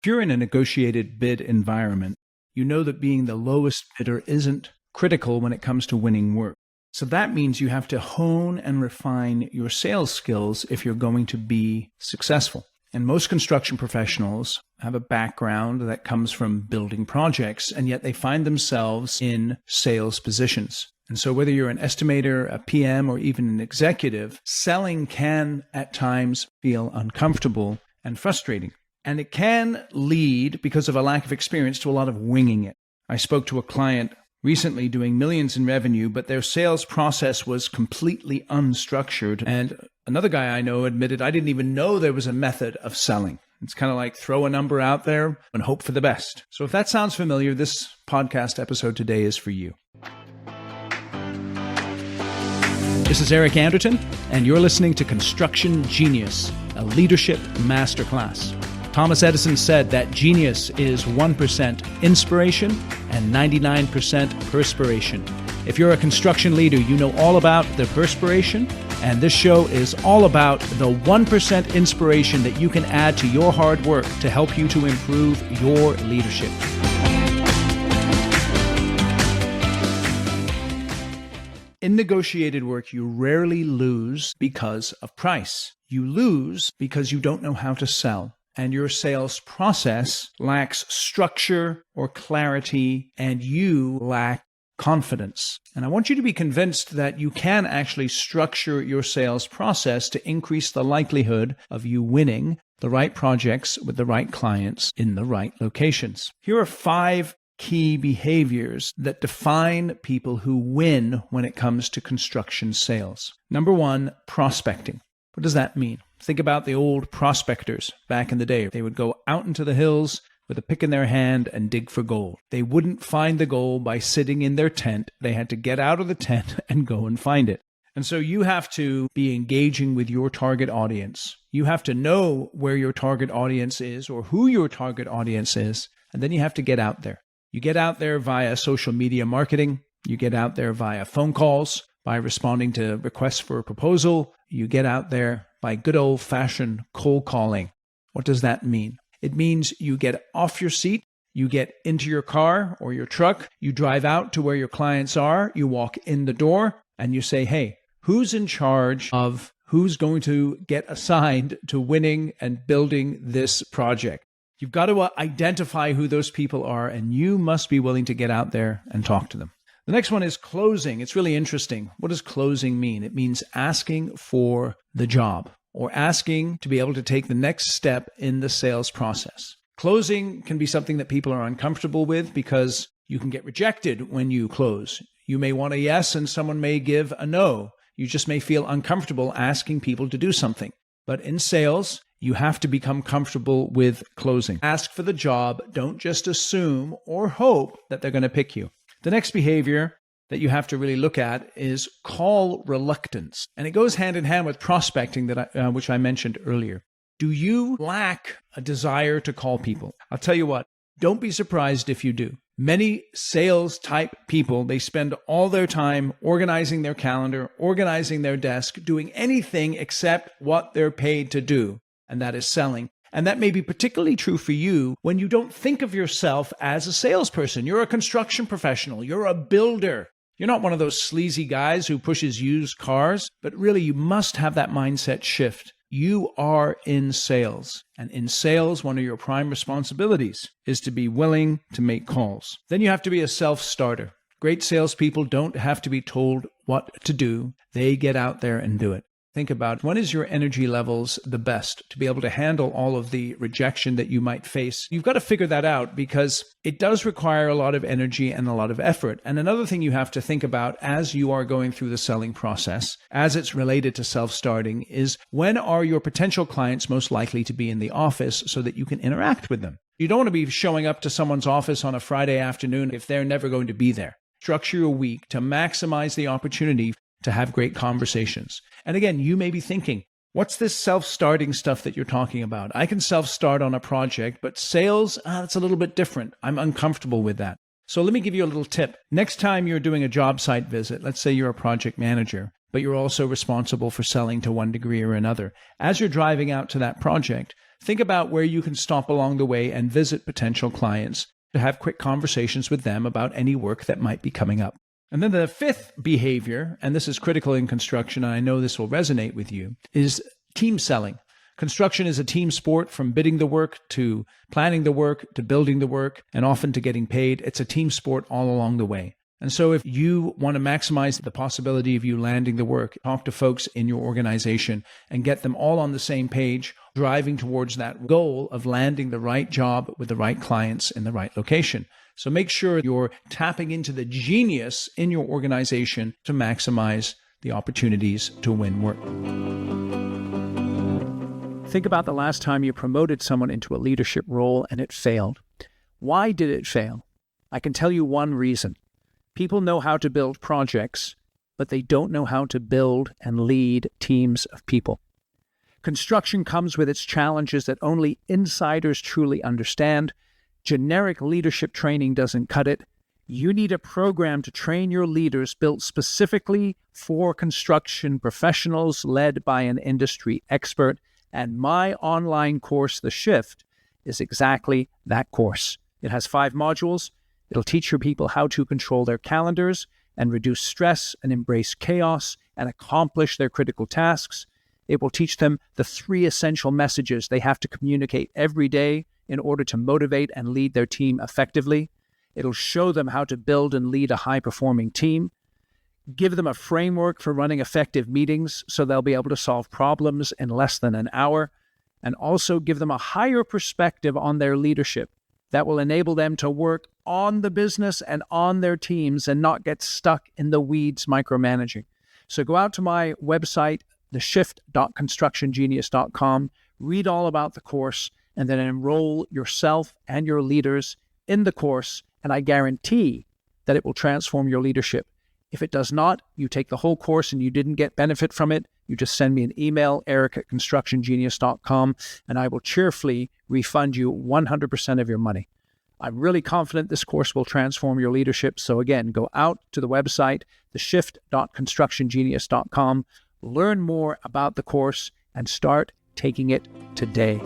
If you're in a negotiated bid environment, you know that being the lowest bidder isn't critical when it comes to winning work. So that means you have to hone and refine your sales skills if you're going to be successful. And most construction professionals have a background that comes from building projects, and yet they find themselves in sales positions. And so whether you're an estimator, a PM, or even an executive, selling can at times feel uncomfortable and frustrating. And it can lead, because of a lack of experience, to a lot of winging it. I spoke to a client recently doing millions in revenue, but their sales process was completely unstructured. And another guy I know admitted, I didn't even know there was a method of selling. It's kind of like throw a number out there and hope for the best. So if that sounds familiar, this podcast episode today is for you. This is Eric Anderton, and you're listening to Construction Genius, a leadership masterclass. Thomas Edison said that genius is 1% inspiration and 99% perspiration. If you're a construction leader, you know all about the perspiration, and this show is all about the 1% inspiration that you can add to your hard work to help you to improve your leadership. In negotiated work, you rarely lose because of price. You lose because you don't know how to sell. And your sales process lacks structure or clarity, and you lack confidence. And I want you to be convinced that you can actually structure your sales process to increase the likelihood of you winning the right projects with the right clients in the right locations. Here are 5 key behaviors that define people who win when it comes to construction sales. Number 1, prospecting. What does that mean? Think about the old prospectors back in the day. They would go out into the hills with a pick in their hand and dig for gold. They wouldn't find the gold by sitting in their tent. They had to get out of the tent and go and find it. And so you have to be engaging with your target audience. You have to know where your target audience is or who your target audience is, and then you have to get out there. You get out there via social media marketing. You get out there via phone calls, by responding to requests for a proposal. You get out there by good old-fashioned cold calling. What does that mean? It means you get off your seat, you get into your car or your truck, you drive out to where your clients are, you walk in the door, and you say, hey, who's in charge of who's going to get assigned to winning and building this project? You've got to identify who those people are, and you must be willing to get out there and talk to them. The next one is closing. It's really interesting. What does closing mean? It means asking for the job or asking to be able to take the next step in the sales process. Closing can be something that people are uncomfortable with because you can get rejected when you close. You may want a yes and someone may give a no. You just may feel uncomfortable asking people to do something. But in sales, you have to become comfortable with closing. Ask for the job. Don't just assume or hope that they're going to pick you. The next behavior that you have to really look at is call reluctance. And it goes hand in hand with prospecting which I mentioned earlier. Do you lack a desire to call people? I'll tell you what, don't be surprised if you do. Many sales type people, they spend all their time organizing their calendar, organizing their desk, doing anything except what they're paid to do, and that is selling. And that may be particularly true for you when you don't think of yourself as a salesperson. You're a construction professional. You're a builder. You're not one of those sleazy guys who pushes used cars, but really you must have that mindset shift. You are in sales. And in sales, one of your prime responsibilities is to be willing to make calls. Then you have to be a self-starter. Great salespeople don't have to be told what to do. They get out there and do it. Think about when is your energy levels the best to be able to handle all of the rejection that you might face. You've got to figure that out because it does require a lot of energy and a lot of effort. And another thing you have to think about as you are going through the selling process, as it's related to self-starting, is when are your potential clients most likely to be in the office so that you can interact with them. You don't want to be showing up to someone's office on a Friday afternoon if they're never going to be there. Structure your week to maximize the opportunity to have great conversations. And again, you may be thinking, what's this self-starting stuff that you're talking about? I can self-start on a project, but sales, that's a little bit different. I'm uncomfortable with that. So let me give you a little tip. Next time you're doing a job site visit, let's say you're a project manager, but you're also responsible for selling to one degree or another. As you're driving out to that project, think about where you can stop along the way and visit potential clients to have quick conversations with them about any work that might be coming up. And then the fifth behavior, and this is critical in construction, and I know this will resonate with you, is team selling. Construction is a team sport, from bidding the work to planning the work to building the work and often to getting paid. It's a team sport all along the way. And so if you want to maximize the possibility of you landing the work, talk to folks in your organization and get them all on the same page, driving towards that goal of landing the right job with the right clients in the right location. So make sure you're tapping into the genius in your organization to maximize the opportunities to win work. Think about the last time you promoted someone into a leadership role and it failed. Why did it fail? I can tell you one reason. People know how to build projects, but they don't know how to build and lead teams of people. Construction comes with its challenges that only insiders truly understand. Generic leadership training doesn't cut it. You need a program to train your leaders built specifically for construction professionals led by an industry expert. And my online course, The Shift, is exactly that course. It has 5 modules. It'll teach your people how to control their calendars and reduce stress and embrace chaos and accomplish their critical tasks. It will teach them the 3 essential messages they have to communicate every day in order to motivate and lead their team effectively. It'll show them how to build and lead a high-performing team, give them a framework for running effective meetings so they'll be able to solve problems in less than an hour, and also give them a higher perspective on their leadership that will enable them to work on the business and on their teams and not get stuck in the weeds micromanaging. So go out to my website, theshift.constructiongenius.com, read all about the course, and then enroll yourself and your leaders in the course, and I guarantee that it will transform your leadership. If it does not, you take the whole course and you didn't get benefit from it, you just send me an email, eric@constructiongenius.com, and I will cheerfully refund you 100% of your money. I'm really confident this course will transform your leadership. So again, go out to the website, theshift.constructiongenius.com, learn more about the course, and start taking it today.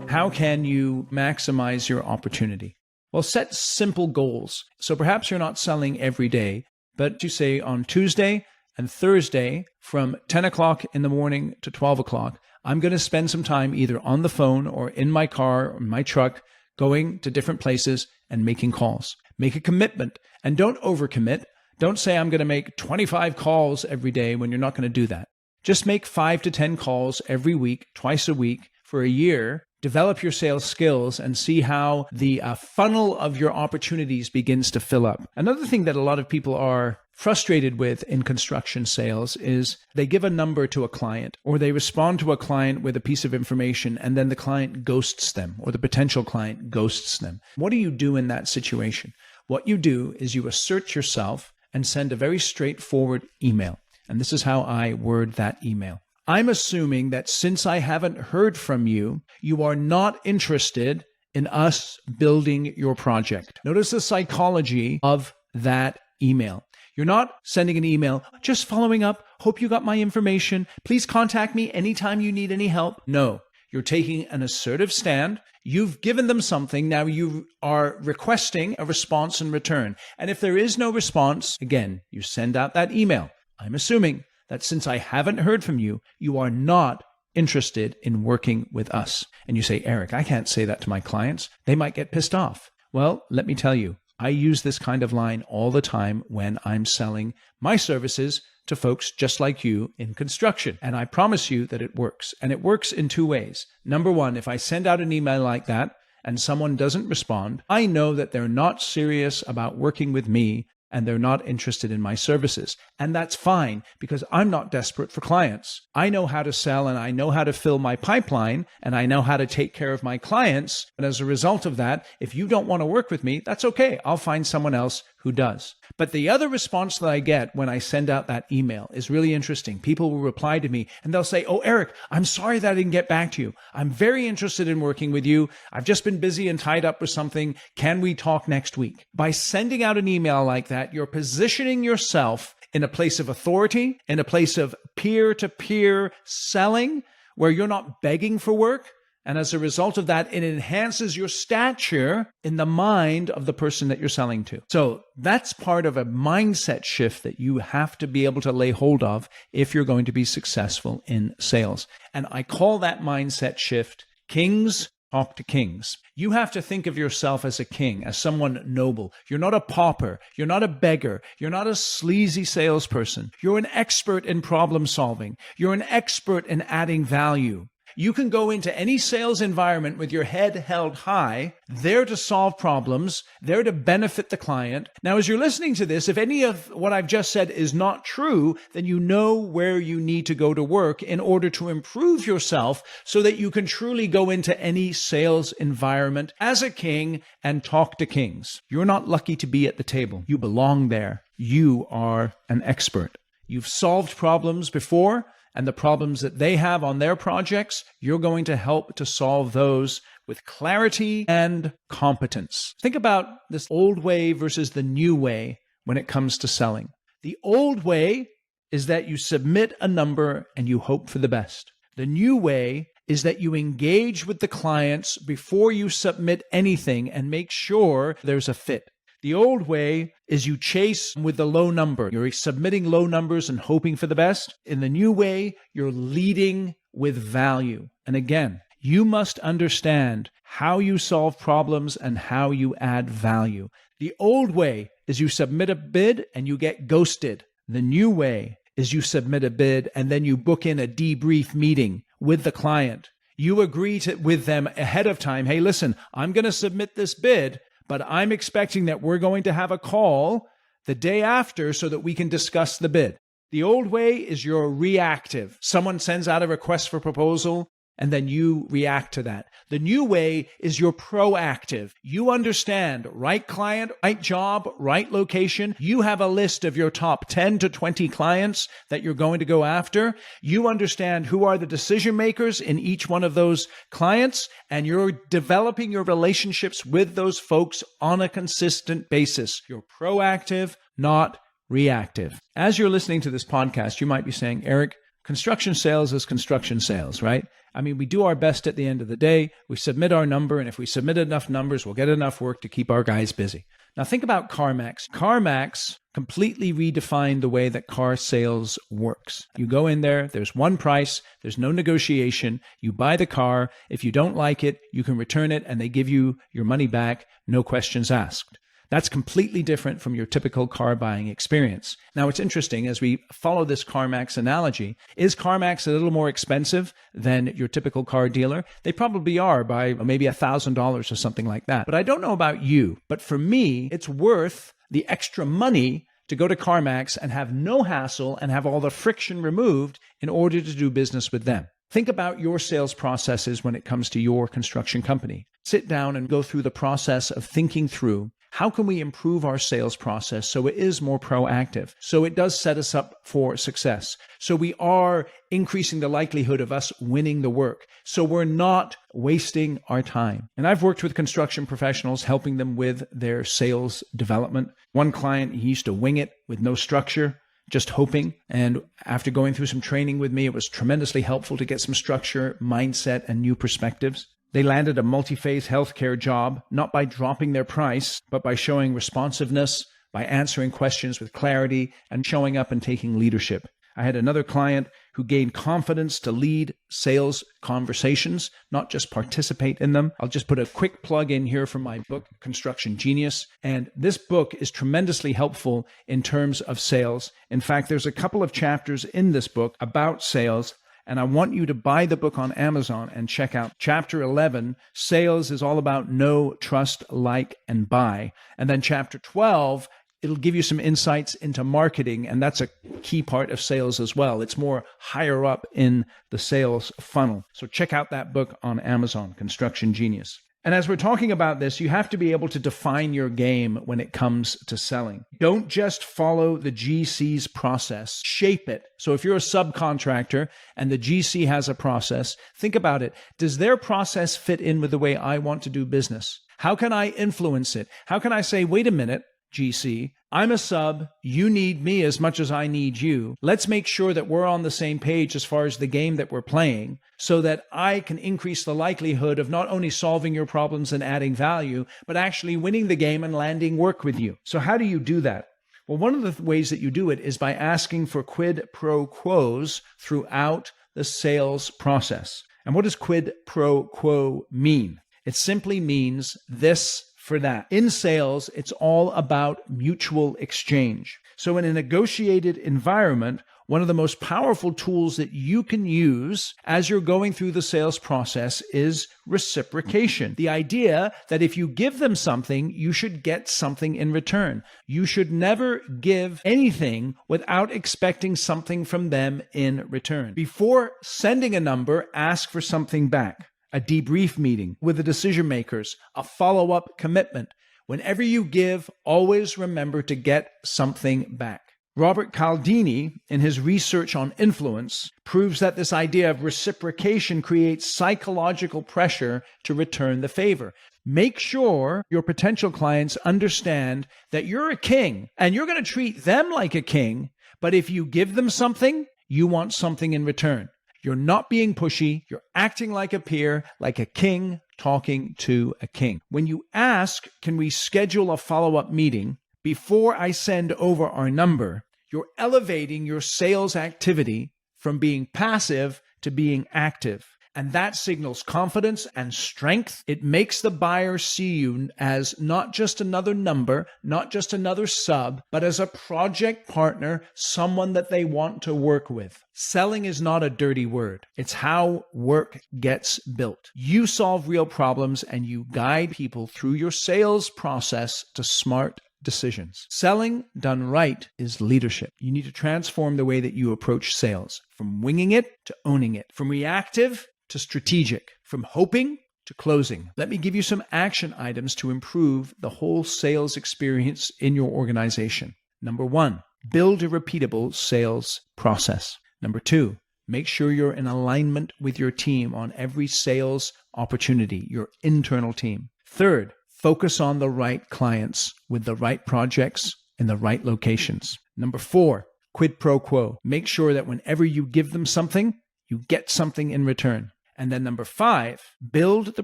How can you maximize your opportunity? Well, set simple goals. So perhaps you're not selling every day, but you say on Tuesday and Thursday from 10 o'clock in the morning to 12 o'clock, I'm going to spend some time either on the phone or in my car or my truck going to different places and making calls. Make a commitment and don't overcommit. Don't say I'm going to make 25 calls every day when you're not going to do that. Just make 5 to 10 calls every week, twice a week for a year. Develop your sales skills and see how the funnel of your opportunities begins to fill up. Another thing that a lot of people are frustrated with in construction sales is they give a number to a client or they respond to a client with a piece of information and then the client ghosts them or the potential client ghosts them. What do you do in that situation? What you do is you assert yourself and send a very straightforward email. And this is how I word that email. I'm assuming that since I haven't heard from you, you are not interested in us building your project. Notice the psychology of that email. You're not sending an email, just following up, hope you got my information, please contact me anytime you need any help. No, you're taking an assertive stand. You've given them something. Now you are requesting a response in return. And if there is no response, again, you send out that email. I'm assuming that since I haven't heard from you, you are not interested in working with us. And you say, Eric, I can't say that to my clients. They might get pissed off. Well, let me tell you, I use this kind of line all the time when I'm selling my services to folks just like you in construction. And I promise you that it works. And it works in 2 ways. Number 1, if I send out an email like that and someone doesn't respond, I know that they're not serious about working with me and they're not interested in my services. And that's fine because I'm not desperate for clients. I know how to sell and I know how to fill my pipeline and I know how to take care of my clients. And as a result of that, if you don't want to work with me, that's okay. I'll find someone else who does. But the other response that I get when I send out that email is really interesting. People will reply to me and they'll say, oh, Eric, I'm sorry that I didn't get back to you. I'm very interested in working with you. I've just been busy and tied up with something. Can we talk next week? By sending out an email like that, you're positioning yourself in a place of authority, in a place of peer-to-peer selling, where you're not begging for work. And as a result of that, it enhances your stature in the mind of the person that you're selling to. So that's part of a mindset shift that you have to be able to lay hold of if you're going to be successful in sales. And I call that mindset shift kings talk to kings. You have to think of yourself as a king, as someone noble. You're not a pauper. You're not a beggar. You're not a sleazy salesperson. You're an expert in problem solving. You're an expert in adding value. You can go into any sales environment with your head held high, there to solve problems, there to benefit the client. Now, as you're listening to this, if any of what I've just said is not true, then you know where you need to go to work in order to improve yourself so that you can truly go into any sales environment as a king and talk to kings. You're not lucky to be at the table. You belong there. You are an expert. You've solved problems before, and the problems that they have on their projects, you're going to help to solve those with clarity and competence. Think about this old way versus the new way when it comes to selling. The old way is that you submit a number and you hope for the best. The new way is that you engage with the clients before you submit anything and make sure there's a fit. The old way is you chase with the low number. You're submitting low numbers and hoping for the best. In the new way, you're leading with value. And again, you must understand how you solve problems and how you add value. The old way is you submit a bid and you get ghosted. The new way is you submit a bid and then you book in a debrief meeting with the client. You agree with them ahead of time. Hey, listen, I'm going to submit this bid, but I'm expecting that we're going to have a call the day after so that we can discuss the bid. The old way is you're reactive. Someone sends out a request for proposal, and then you react to that. The new way is you're proactive. You understand, right client, right job, right location. You have a list of your top 10 to 20 clients that you're going to go after. You understand who are the decision makers in each one of those clients, and you're developing your relationships with those folks on a consistent basis. You're proactive, not reactive. As you're listening to this podcast, you might be saying, Eric, construction sales is construction sales, right? I mean, we do our best at the end of the day. We submit our number, and if we submit enough numbers, we'll get enough work to keep our guys busy. Now, think about CarMax. CarMax completely redefined the way that car sales works. You go in there, there's one price, there's no negotiation. You buy the car. If you don't like it, you can return it, and they give you your money back, no questions asked. That's completely different from your typical car buying experience. Now, it's interesting as we follow this CarMax analogy. Is CarMax a little more expensive than your typical car dealer? They probably are by maybe $1,000 or something like that. But I don't know about you. But for me, it's worth the extra money to go to CarMax and have no hassle and have all the friction removed in order to do business with them. Think about your sales processes when it comes to your construction company. Sit down and go through the process of thinking through how can we improve our sales process so it is more proactive, so it does set us up for success, so we are increasing the likelihood of us winning the work, so we're not wasting our time. And I've worked with construction professionals, helping them with their sales development. One client, he used to wing it with no structure, just hoping. And after going through some training with me, it was tremendously helpful to get some structure, mindset, and new perspectives. They landed a multi-phase healthcare job, not by dropping their price, but by showing responsiveness, by answering questions with clarity, and showing up and taking leadership. I had another client who gained confidence to lead sales conversations, not just participate in them. I'll just put a quick plug in here for my book, Construction Genius. And this book is tremendously helpful in terms of sales. In fact, there's a couple of chapters in this book about sales. And I want you to buy the book on Amazon and check out Chapter 11. Sales is all about know, trust, like, and buy. And then Chapter 12, it'll give you some insights into marketing. And that's a key part of sales as well. It's more higher up in the sales funnel. So check out that book on Amazon, Construction Genius. And as we're talking about this, you have to be able to define your game when it comes to selling. Don't just follow the GC's process, shape it. So if you're a subcontractor and the GC has a process, think about it. Does their process fit in with the way I want to do business? How can I influence it? How can I say, wait a minute, GC, I'm a sub. You need me as much as I need you. Let's make sure that we're on the same page as far as the game that we're playing so that I can increase the likelihood of not only solving your problems and adding value, but actually winning the game and landing work with you. So how do you do that? Well, one of the ways that you do it is by asking for quid pro quos throughout the sales process. And what does quid pro quo mean? It simply means this for that. In sales, it's all about mutual exchange. So in a negotiated environment, one of the most powerful tools that you can use as you're going through the sales process is reciprocation. The idea that if you give them something, you should get something in return. You should never give anything without expecting something from them in return. Before sending a number, ask for something back. A debrief meeting with the decision makers, a follow-up commitment. Whenever you give, always remember to get something back. Robert Cialdini, in his research on influence, proves that this idea of reciprocation creates psychological pressure to return the favor. Make sure your potential clients understand that you're a king and you're going to treat them like a king, but if you give them something, you want something in return. You're not being pushy. You're acting like a peer, like a king talking to a king. When you ask, can we schedule a follow-up meeting before I send over our number, you're elevating your sales activity from being passive to being active. And that signals confidence and strength. It makes the buyer see you as not just another number, not just another sub, but as a project partner, someone that they want to work with. Selling is not a dirty word. It's how work gets built. You solve real problems and you guide people through your sales process to smart decisions. Selling done right is leadership. You need to transform the way that you approach sales, from winging it to owning it, from reactive to strategic, from hoping to closing. Let me give you some action items to improve the whole sales experience in your organization. Number 1, build a repeatable sales process. Number 2, make sure you're in alignment with your team on every sales opportunity, your internal team. 3rd, focus on the right clients with the right projects in the right locations. Number 4, quid pro quo. Make sure that whenever you give them something, you get something in return. And then number 5, build the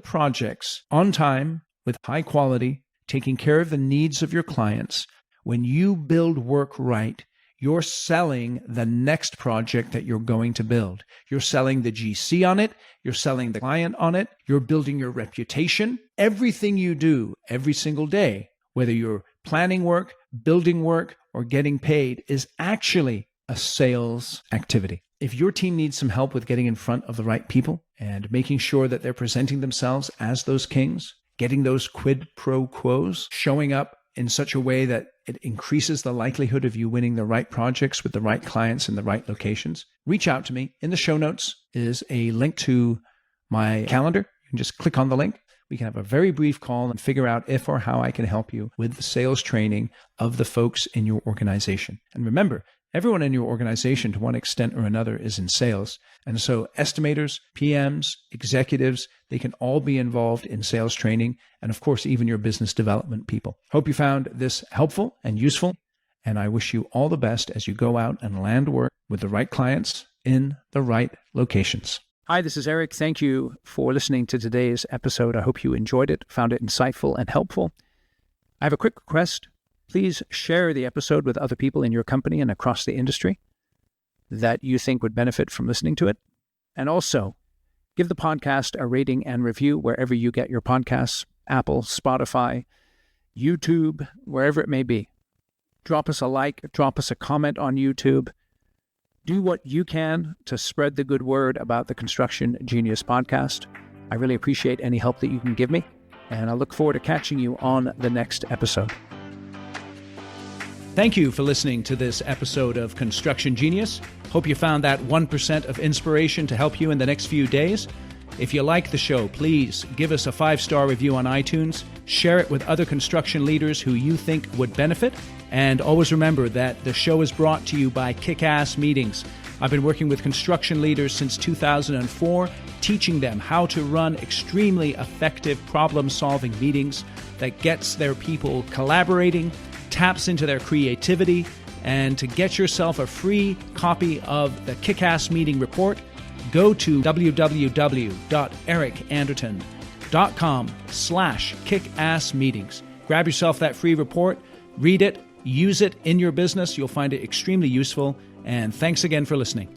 projects on time with high quality, taking care of the needs of your clients. When you build work right, you're selling the next project that you're going to build. You're selling the GC on it. You're selling the client on it. You're building your reputation. Everything you do every single day, whether you're planning work, building work, or getting paid, is actually a sales activity. If your team needs some help with getting in front of the right people and making sure that they're presenting themselves as those kings, getting those quid pro quos, showing up in such a way that it increases the likelihood of you winning the right projects with the right clients in the right locations, reach out to me. In the show notes is a link to my calendar. You can just click on the link. We can have a very brief call and figure out if or how I can help you with the sales training of the folks in your organization. And remember, everyone in your organization, to one extent or another, is in sales. And so estimators, PMs, executives, they can all be involved in sales training. And of course, even your business development people. Hope you found this helpful and useful. And I wish you all the best as you go out and land work with the right clients in the right locations. Hi, this is Eric. Thank you for listening to today's episode. I hope you enjoyed it, found it insightful and helpful. I have a quick request. Please share the episode with other people in your company and across the industry that you think would benefit from listening to it. And also, give the podcast a rating and review wherever you get your podcasts, Apple, Spotify, YouTube, wherever it may be. Drop us a like, drop us a comment on YouTube. Do what you can to spread the good word about the Construction Genius podcast. I really appreciate any help that you can give me, and I look forward to catching you on the next episode. Thank you for listening to this episode of Construction Genius. Hope you found that 1% of inspiration to help you in the next few days. If you like the show, please give us a 5-star review on iTunes. Share it with other construction leaders who you think would benefit. And always remember that the show is brought to you by Kick-Ass Meetings. I've been working with construction leaders since 2004, teaching them how to run extremely effective problem-solving meetings that gets their people collaborating, taps into their creativity. And to get yourself a free copy of the Kick-Ass Meeting Report, go to www.ericanderton.com/kickassmeetings. Grab yourself that free report, read it, use it in your business. You'll find it extremely useful. And thanks again for listening.